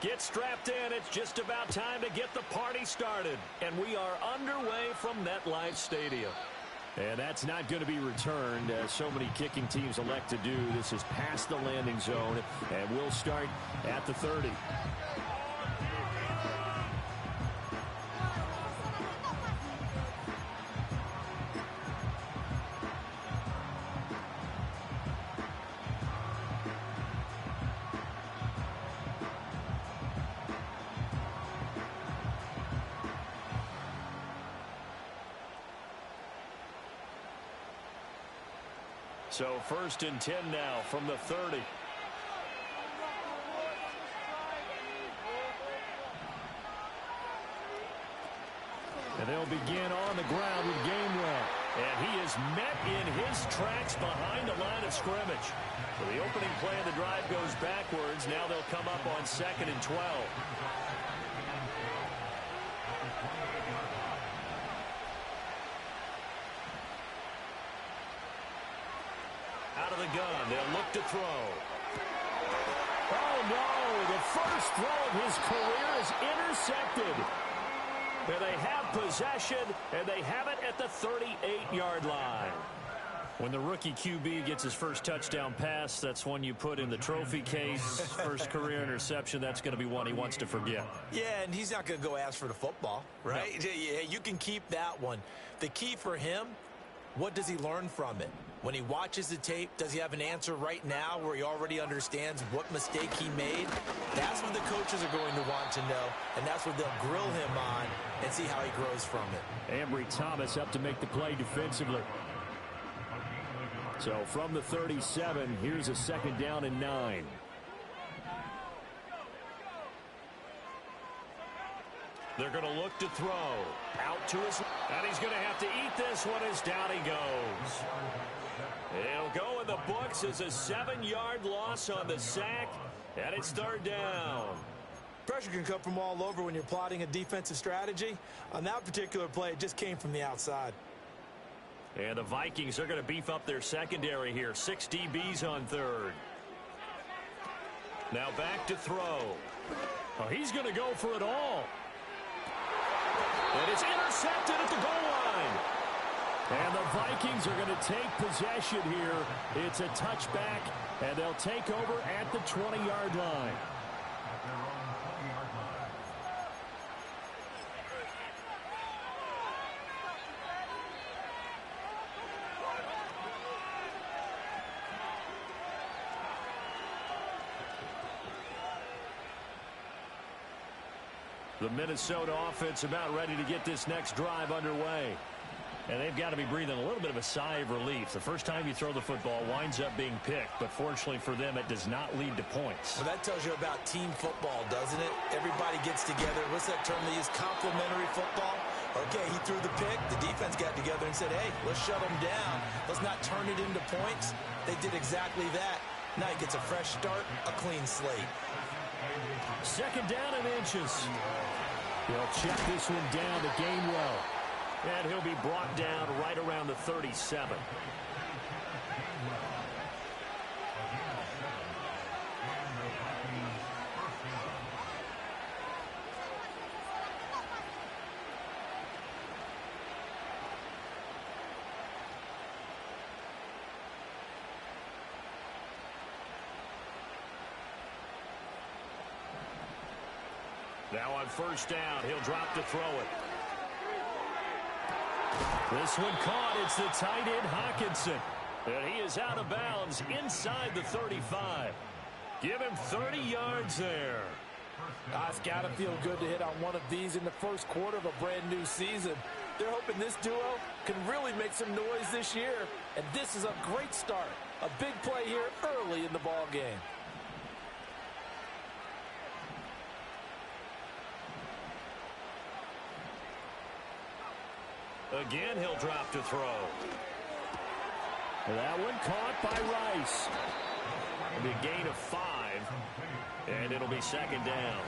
Get strapped in. It's just about time to get the party started. And we are underway from MetLife Stadium. And that's not going to be returned, as so many kicking teams elect to do. This is past the landing zone, and we'll start at the 30. So 1st and 10 now from the 30. And they'll begin on the ground with Gainwell. And he is met in his tracks behind the line of scrimmage. So the opening play of the drive goes backwards. Now they'll come up on 2nd and 12. Out of the gun, they'll look to throw. Oh, no, the first throw of his career is intercepted. And they have possession, and they have it at the 38-yard line. When the rookie QB gets his first touchdown pass, that's one you put in the trophy case. First career interception, that's going to be one he wants to forget. Yeah, and he's not going to go ask for the football, right? No. Yeah, you can keep that one. The key for him, what does he learn from it? When he watches the tape, does he have an answer right now where he already understands what mistake he made? That's what the coaches are going to want to know, and that's what they'll grill him on and see how he grows from it. Ambry Thomas up to make the play defensively. So from the 37, here's a 2nd down and 9. They're going to look to throw. Out to his... And he's going to have to eat this one as down he goes. He'll go in the books as a 7-yard loss on the sack, and it's 3rd down. Pressure can come from all over when you're plotting a defensive strategy. On that particular play, it just came from the outside. And the Vikings are going to beef up their secondary here. 6 DBs on 3rd. Now back to throw. Oh, he's going to go for it all. And it's intercepted at the goal line. And the Vikings are going to take possession here. It's a touchback, and they'll take over at the 20-yard line. The Minnesota offense about ready to get this next drive underway. And they've got to be breathing a little bit of a sigh of relief. The first time you throw the football winds up being picked, but fortunately for them, it does not lead to points. Well, that tells you about team football, doesn't it? Everybody gets together. What's that term they use? Complementary football? Okay, he threw the pick. The defense got together and said, hey, let's shut them down. Let's not turn it into points. They did exactly that. Now he gets a fresh start, a clean slate. 2nd down and inches. They'll check this one down to Gainwell. And he'll be brought down right around the 37. Now on 1st down, he'll drop to throw it. This one caught. It's the tight end, Hockenson. And he is out of bounds inside the 35. Give him 30 yards there. It's got to feel good to hit on one of these in the first quarter of a brand-new season. They're hoping this duo can really make some noise this year. And this is a great start. A big play here early in the ball game. Again, he'll drop to throw. That one caught by Rice. It'll be a gain of 5, and it'll be 2nd down.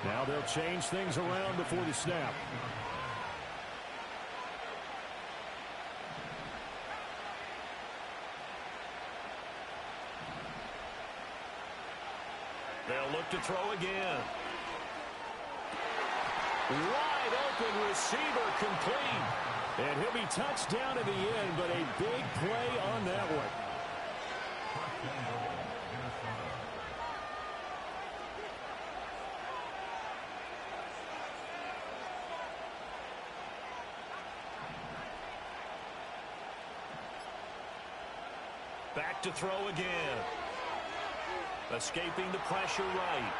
Now they'll change things around before the snap. They'll look to throw again. Wide open receiver, complete. And he'll be touched down in the end, but a big play on that one. Back to throw again. Escaping the pressure right.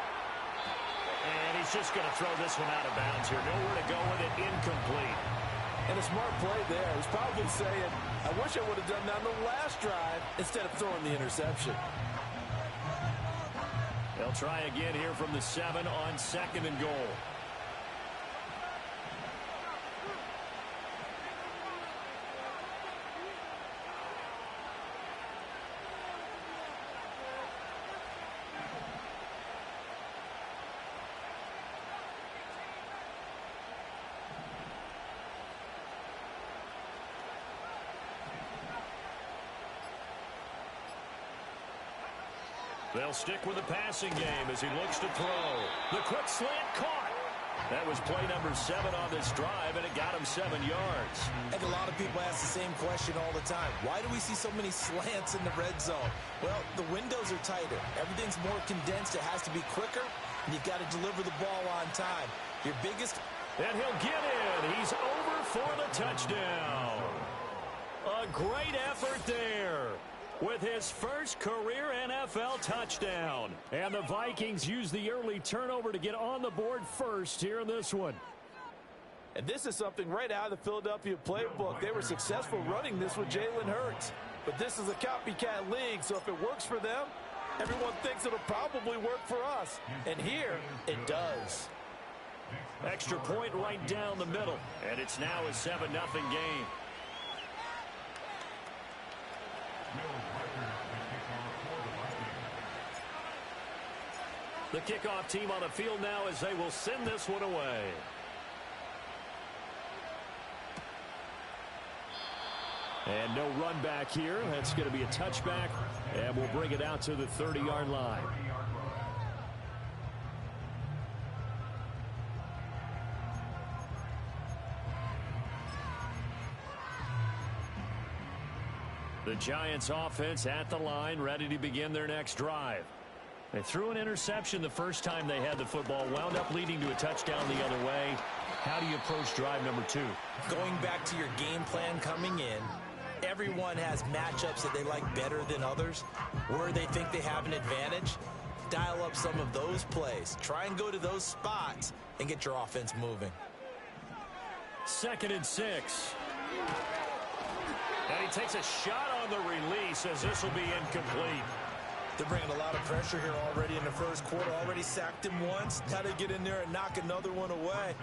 And he's just going to throw this one out of bounds here. Nowhere to go with it. Incomplete. And a smart play there. He's probably saying, I wish I would have done that on the last drive instead of throwing the interception. They'll try again here from the 7 on 2nd and goal. They'll stick with the passing game as he looks to throw. The quick slant caught. That was play number 7 on this drive, and it got him 7 yards. I think a lot of people ask the same question all the time. Why do we see so many slants in the red zone? Well, the windows are tighter. Everything's more condensed. It has to be quicker, and you've got to deliver the ball on time. Your biggest... And he'll get in. He's over for the touchdown. A great effort there with his first career NFL touchdown. And the Vikings use the early turnover to get on the board first here in this one. And this is something right out of the Philadelphia playbook. They were successful running this with Jalen Hurts. But this is a copycat league, so if it works for them, everyone thinks it'll probably work for us. And here, it does. Extra point right down the middle. And it's now a 7-0 game. The kickoff team on the field now as they will send this one away. And no run back here. That's going to be a touchback, and we'll bring it out to the 30-yard line. The Giants offense at the line, ready to begin their next drive. They threw an interception the first time they had the football, wound up leading to a touchdown the other way. How do you approach drive number 2? Going back to your game plan coming in, everyone has matchups that they like better than others. Where they think they have an advantage, dial up some of those plays. Try and go to those spots and get your offense moving. 2nd and 6. And he takes a shot on the release as this will be incomplete. They're bringing a lot of pressure here already in the first quarter. Already sacked him once. Now they get in there and knock another one away.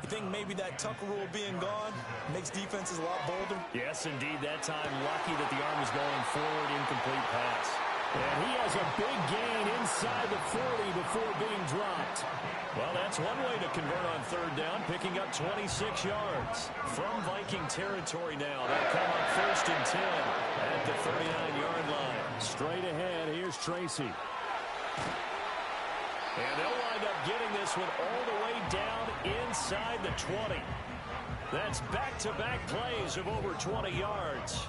You think maybe that Tucker rule being gone makes defenses a lot bolder? Yes, indeed. That time, lucky that the arm was going forward, incomplete pass. And he has a big gain inside the 40 before being dropped. Well, that's one way to convert on 3rd down, picking up 26 yards. From Viking territory now, they'll come up 1st and 10 at the 39-yard line. Straight ahead, here's Tracy. And they'll wind up getting this one all the way down inside the 20. That's back-to-back plays of over 20 yards.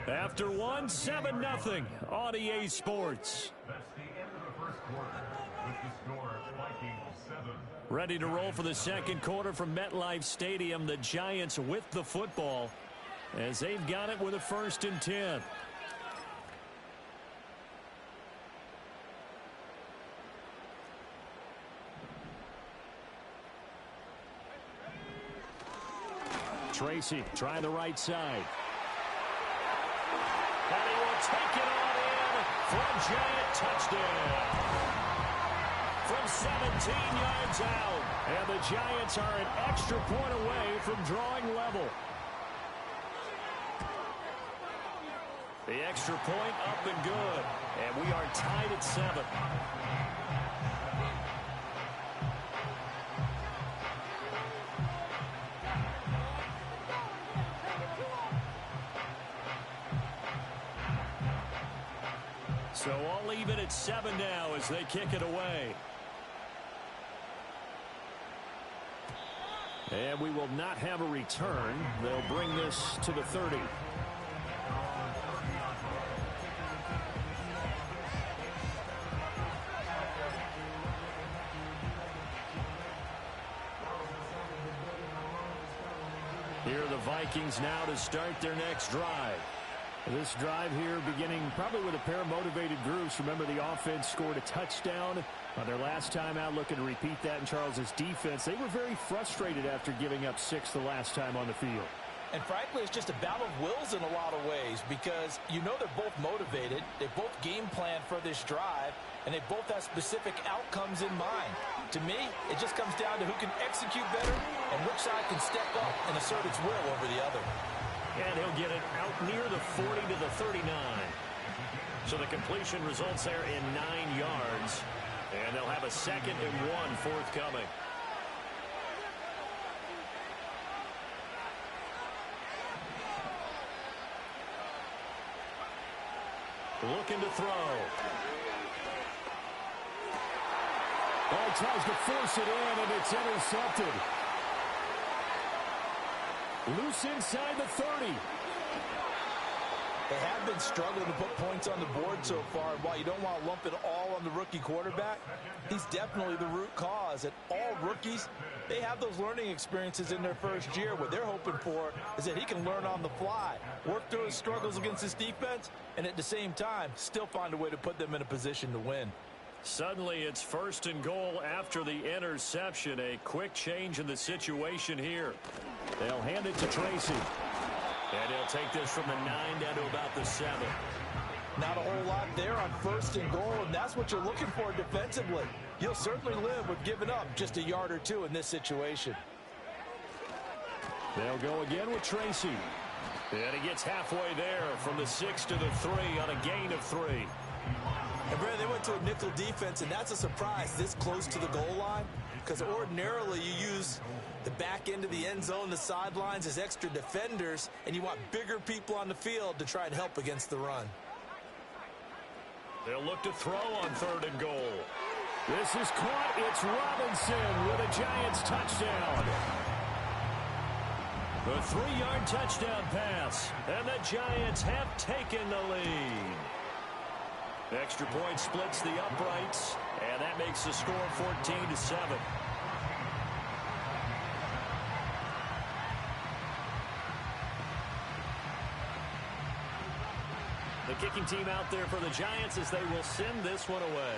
After one, 7-0 on EA Sports. Ready to roll for the second quarter from MetLife Stadium. The Giants with the football as they've got it with a 1st and 10. Tracy trying the right side. And he will take it on in for a Giant touchdown. From 17 yards out. And the Giants are an extra point away from drawing level. The extra point up and good. And we are tied at 7. So all even at 7 now as they kick it away. And we will not have a return. They'll bring this to the 30. Here are the Vikings now to start their next drive. This drive here beginning probably with a pair of motivated groups. Remember, the offense scored a touchdown on their last time out, looking to repeat that in Charles's defense. They were very frustrated after giving up 6 the last time on the field. And frankly, it's just a battle of wills in a lot of ways because you know they're both motivated. They both game plan for this drive, and they both have specific outcomes in mind. To me, it just comes down to who can execute better and which side can step up and assert its will over the other. And he'll get it out near the 40 to the 39. So the completion results there in 9 yards. And they'll have a 2nd and 1 forthcoming. Looking to throw. Oh, tries to force it in, and it's intercepted. Loose inside the 30. They have been struggling to put points on the board so far. While you don't want to lump it all on the rookie quarterback, he's definitely the root cause. And all rookies, they have those learning experiences in their first year. What they're hoping for is that he can learn on the fly, work through his struggles against his defense, and at the same time, still find a way to put them in a position to win. Suddenly, it's 1st and goal after the interception. A quick change in the situation here. They'll hand it to Tracy. And he'll take this from the 9 down to about the 7. Not a whole lot there on 1st and goal, and that's what you're looking for defensively. You'll certainly live with giving up just a yard or 2 in this situation. They'll go again with Tracy. And he gets halfway there from the 6 to the 3 on a gain of 3. And Brad, they went to a nickel defense, and that's a surprise this close to the goal line, because ordinarily you use the back end of the end zone, the sidelines as extra defenders, and you want bigger people on the field to try and help against the run. They'll look to throw on 3rd and goal. This is caught. It's Robinson with a Giants touchdown. The 3-yard touchdown pass, and the Giants have taken the lead. Extra point splits the uprights, and that makes the score 14 to 7. The kicking team out there for the Giants as they will send this one away.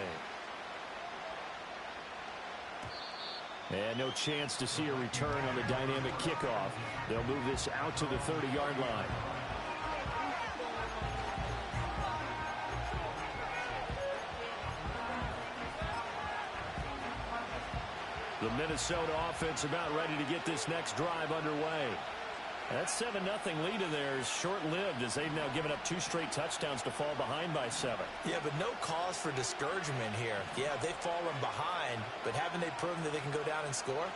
And no chance to see a return on the dynamic kickoff. They'll move this out to the 30-yard line. The Minnesota offense about ready to get this next drive underway. That 7-0 lead in there is short-lived as they've now given up 2 straight touchdowns to fall behind by 7. Yeah, but no cause for discouragement here. Yeah, they've fallen behind, but haven't they proven that they can go down and score?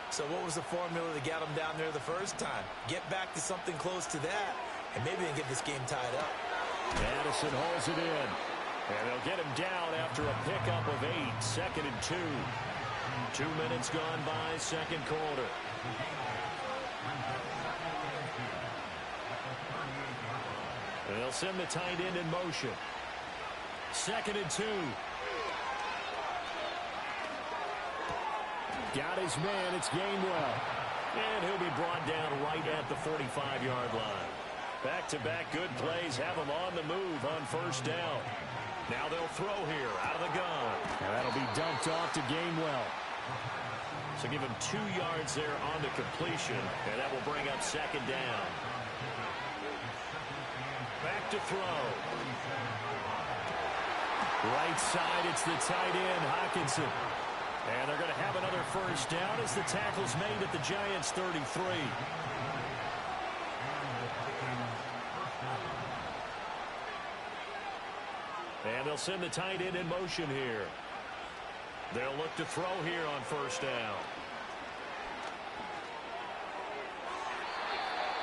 So what was the formula that got them down there the first time? Get back to something close to that, and maybe they can get this game tied up. Addison holds it in. And they'll get him down after a pickup of 8. 2nd and 2. 2 minutes gone by, 2nd quarter. They'll send the tight end in motion. 2nd and 2. Got his man. It's Gainwell. And he'll be brought down right at the 45-yard line. Back-to-back good plays have him on the move on 1st down. Now they'll throw here out of the gun. And that'll be dumped off to Gainwell. So give him 2 yards there on the completion. And that will bring up 2nd down. Back to throw. Right side, it's the tight end, Hockenson. And they're going to have another 1st down as the tackle's made at the Giants' 33. And they'll send the tight end in motion here. They'll look to throw here on 1st down.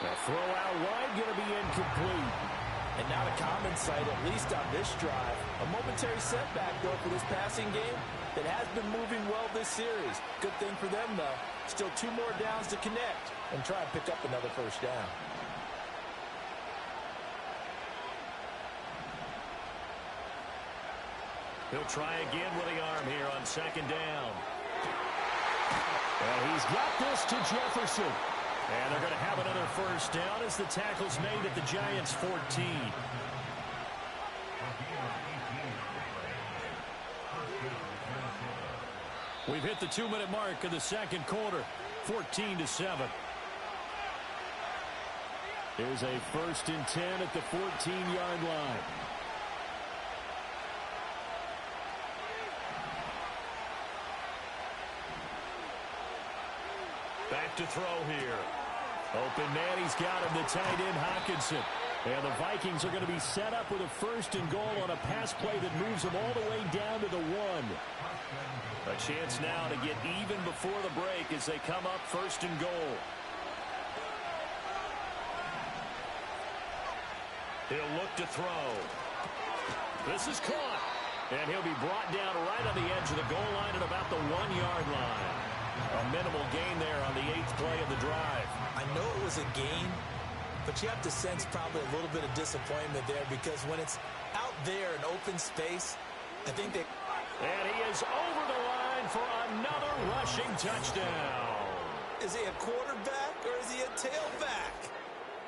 The throw out wide, going to be incomplete. And not a common sight, at least on this drive. A momentary setback, though, for this passing game that has been moving well this series. Good thing for them, though. Still 2 more downs to connect and try and pick up another first down. He'll try again with the arm here on second down. And he's got this to Jefferson. And they're going to have another first down as the tackle's made at the Giants' 14. We've hit the 2-minute mark of the second quarter, 14-7. Here's a 1st and 10 at the 14-yard line. Back to throw here. Open man, he's got him, the tight end Hockenson. And the Vikings are going to be set up with a 1st and goal on a pass play that moves them all the way down to the 1. A chance now to get even before the break as they come up 1st and goal. He'll look to throw. This is caught. And he'll be brought down right on the edge of the goal line at about the 1-yard line. A minimal gain there on the 8th play of the drive. I know it was a gain, but you have to sense probably a little bit of disappointment there because when it's out there in open space, I think they... And he is over the line for another rushing touchdown. Is he a quarterback or is he a tailback?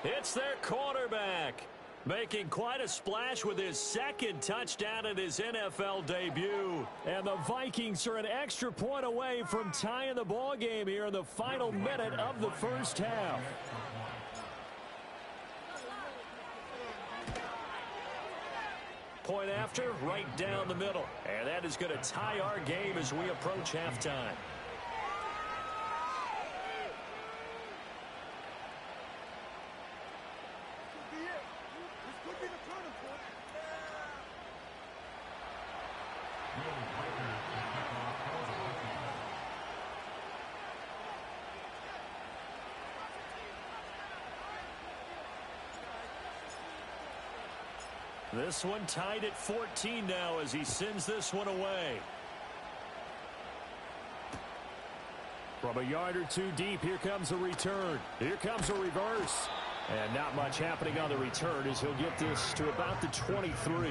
It's their quarterback, making quite a splash with his 2nd touchdown at his NFL debut. And the Vikings are an extra point away from tying the ball game here in the final minute of the first half. Point after, right down the middle. And that is going to tie our game as we approach halftime. This one tied at 14 now as he sends this one away. From a yard or 2 deep, here comes a return. Here comes a reverse. And not much happening on the return as he'll get this to about the 23.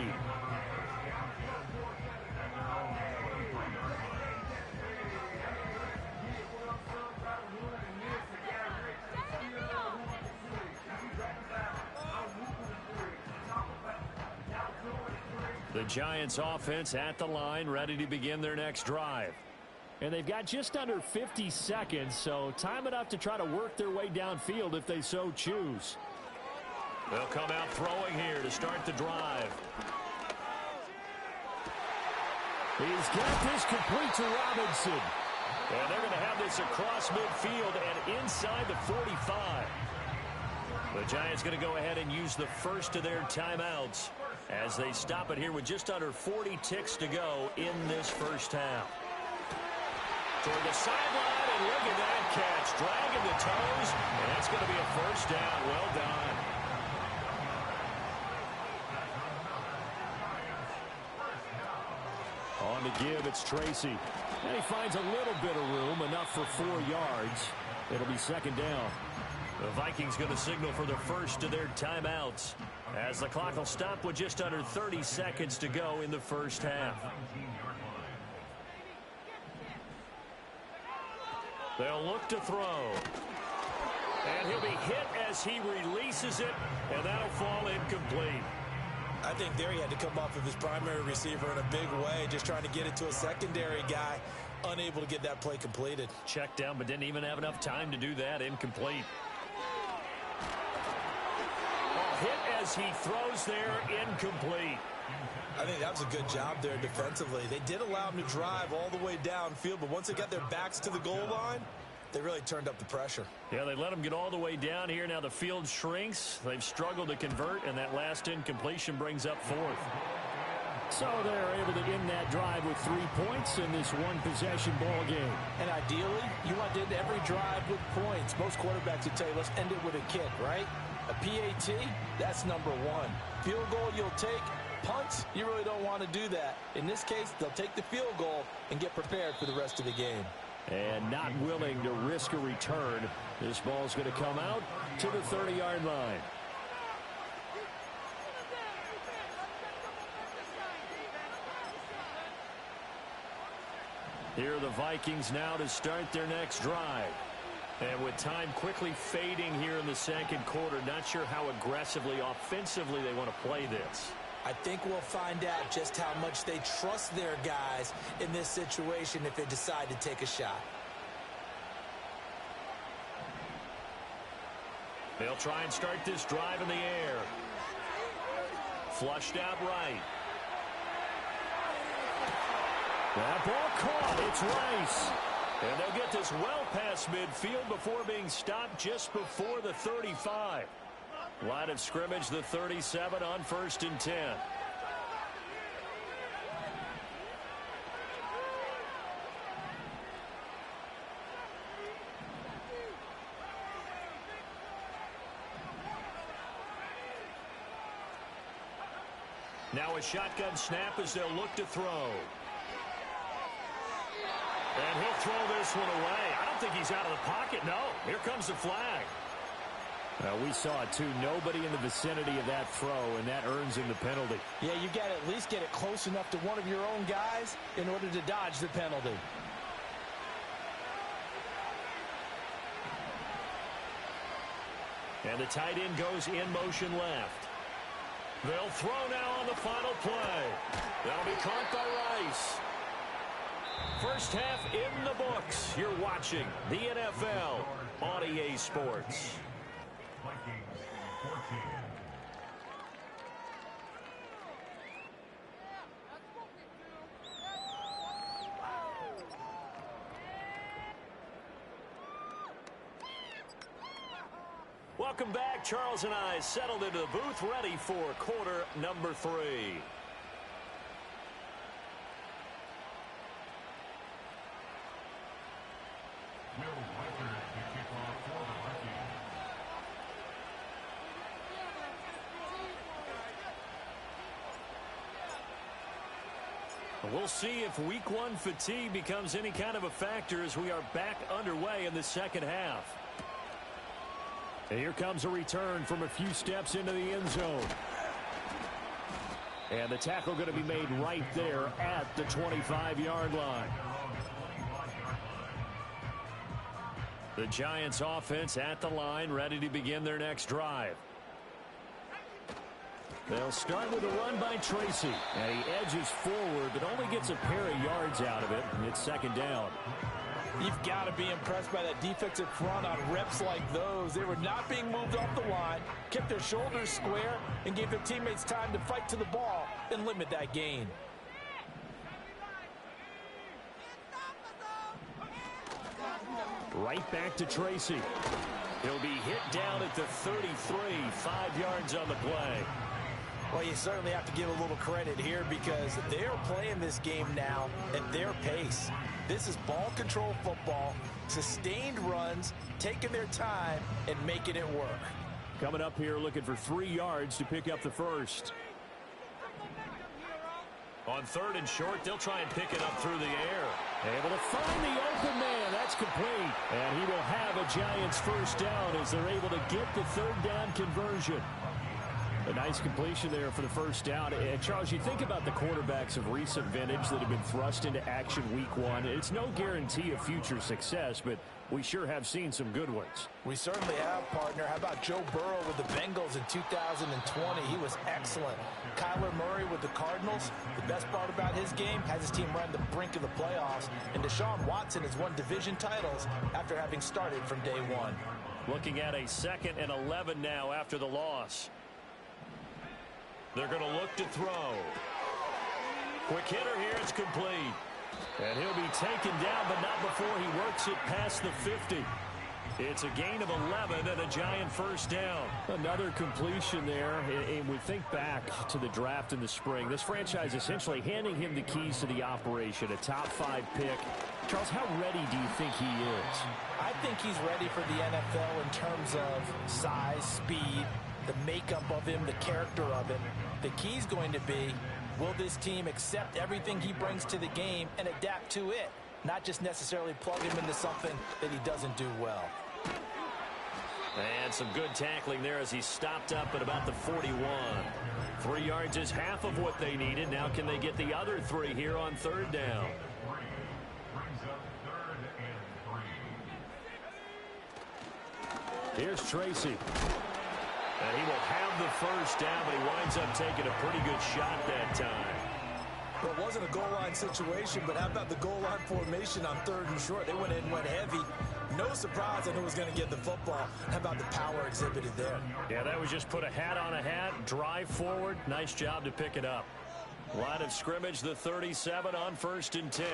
The Giants offense at the line, ready to begin their next drive. And they've got just under 50 seconds, so time enough to try to work their way downfield if they so choose. They'll come out throwing here to start the drive. He's got this complete to Robinson. And they're going to have this across midfield and inside the 45. The Giants going to go ahead and use the first of their timeouts as they stop it here with just under 40 ticks to go in this first half. Toward the sideline, and look at that catch. Dragging the toes, and that's going to be a first down. Well done. On to give, it's Tracy. And he finds a little bit of room, enough for 4 yards. It'll be second down. The Vikings going to signal for the first of their timeouts as the clock will stop with just under 30 seconds to go in the first half. They'll look to throw. And he'll be hit as he releases it, and that'll fall incomplete. I think there he had to come off of his primary receiver in a big way, just trying to get it to a secondary guy, unable to get that play completed. Checked down, but didn't even have enough time to do that. Incomplete. Hit as he throws there, incomplete. I think that was a good job there defensively. They did allow him to drive all the way downfield, but once they got their backs to the goal line, they really turned up the pressure. Yeah, they let him get all the way down here. Now the field shrinks. They've struggled to convert, and that last incompletion brings up 4th. So they're able to end that drive with 3 points in this one-possession ball game. And ideally, you want to end every drive with points. Most quarterbacks would tell you, let's end it with a kick, right? A PAT, that's number one. Field goal you'll take. Punts, you really don't want to do that. In this case, they'll take the field goal and get prepared for the rest of the game. And not willing to risk a return. This ball's going to come out to the 30-yard line. Here are the Vikings now to start their next drive. And with time quickly fading here in the second quarter, not sure how aggressively, offensively they want to play this. I think we'll find out just how much they trust their guys in this situation if they decide to take a shot. They'll try and start this drive in the air. Flushed out right. That ball caught. It's Rice. And they'll get this well past midfield before being stopped just before the 35. Line of scrimmage, the 37 on 1st and 10. Now a shotgun snap as they'll look to throw. And he'll throw this one away. I don't think he's out of the pocket. No, here comes the flag. We saw it, too. Nobody in the vicinity of that throw, and that earns him the penalty. Yeah, you got to at least get it close enough to one of your own guys in order to dodge the penalty. And the tight end goes in motion left. They'll throw now on the final play. That'll be caught by Rice. First half in the books. You're watching the NFL on EA Sports. Welcome back. Charles and I settled into the booth, ready for quarter number 3. We'll see if week 1 fatigue becomes any kind of a factor as we are back underway in the second half. And here comes a return from a few steps into the end zone. And the tackle going to be made right there at the 25-yard line. The Giants offense at the line, ready to begin their next drive. They'll start with a run by Tracy. And he edges forward, but only gets a pair of yards out of it. And it's second down. You've got to be impressed by that defensive front on reps like those. They were not being moved off the line, kept their shoulders square, and gave their teammates time to fight to the ball and limit that gain. Right back to Tracy. He'll be hit down at the 33, 5 yards on the play. Well, you certainly have to give a little credit here because they're playing this game now at their pace. This is ball control football, sustained runs, taking their time, and making it work. Coming up here looking for 3 yards to pick up the first. On 3rd and short, they'll try and pick it up through the air. Able to find the open man. That's complete. And he will have a Giants first down as they're able to get the 3rd down conversion. A nice completion there for the first down. And Charles, you think about the quarterbacks of recent vintage that have been thrust into action week 1. It's no guarantee of future success, but we sure have seen some good ones. We certainly have, partner. How about Joe Burrow with the Bengals in 2020? He was excellent. Kyler Murray with the Cardinals. The best part about his game has his team right on the brink of the playoffs. And Deshaun Watson has won division titles after having started from day 1. Looking at a 2nd and 11 now after the loss. They're going to look to throw. Quick hitter here. It's complete. And he'll be taken down, but not before he works it past the 50. It's a gain of 11 and a Giant first down. Another completion there. And we think back to the draft in the spring. This franchise essentially handing him the keys to the operation, a top 5 pick. Charles, how ready do you think he is? I think he's ready for the NFL in terms of size, speed, the makeup of him, the character of him. The key's going to be, will this team accept everything he brings to the game and adapt to it, not just necessarily plug him into something that he doesn't do well. And some good tackling there as he stopped up at about the 41. 3 yards is half of what they needed. Now can they get the other 3 here on third down? Here's Tracy. And he will have the first down, but he winds up taking a pretty good shot that time. Well, it wasn't a goal line situation, but how about the goal line formation on 3rd and short? They went in, went heavy. No surprise on who was going to get the football. How about the power exhibited there? Yeah, that was just put a hat on a hat, drive forward. Nice job to pick it up. Line of scrimmage, the 37 on 1st and 10.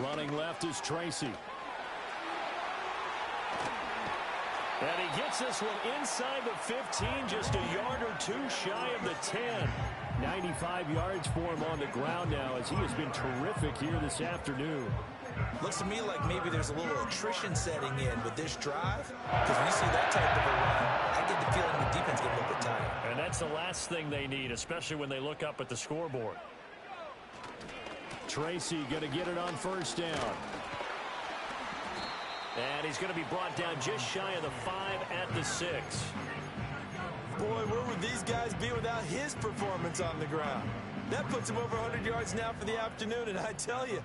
Running left is Tracy. And he gets this one inside the 15, just a yard or 2 shy of the 10. 95 yards for him on the ground now as he has been terrific here this afternoon. Looks to me like maybe there's a little attrition setting in with this drive. Because when you see that type of a run, I get the feeling the defense get a little bit tired. And that's the last thing they need, especially when they look up at the scoreboard. Tracy going to get it on 1st down. And he's going to be brought down just shy of the 5 at the 6. Boy, where would these guys be without his performance on the ground? That puts him over 100 yards now for the afternoon, and I tell you,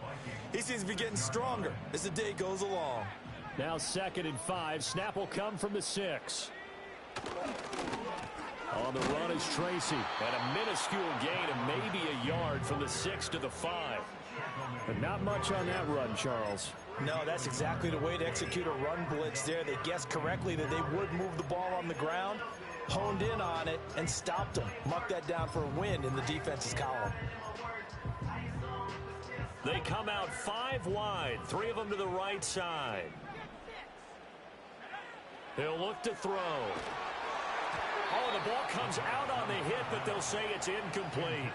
he seems to be getting stronger as the day goes along. Now 2nd and 5. Snap will come from the 6. On the run is Tracy. And a minuscule gain of maybe a yard from the 6 to the 5. But not much on that run, Charles. No, that's exactly the way to execute a run blitz there. They guessed correctly that they would move the ball on the ground, honed in on it, and stopped them. Mark that down for a win in the defense's column. They come out 5 wide, 3 of them to the right side. They'll look to throw. Oh, the ball comes out on the hit, but they'll say it's incomplete.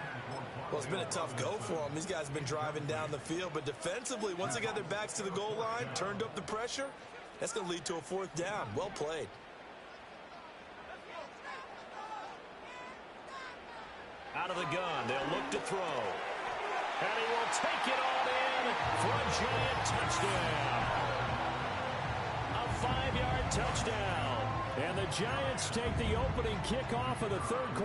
Well, it's been a tough go for them. These guys have been driving down the field, but defensively, once they got their backs to the goal line, turned up the pressure, that's going to lead to a 4th down. Well played. Out of the gun, they'll look to throw. And he will take it all in for a giant touchdown. A 5-yard touchdown. And the Giants take the opening kickoff of the 3rd quarter.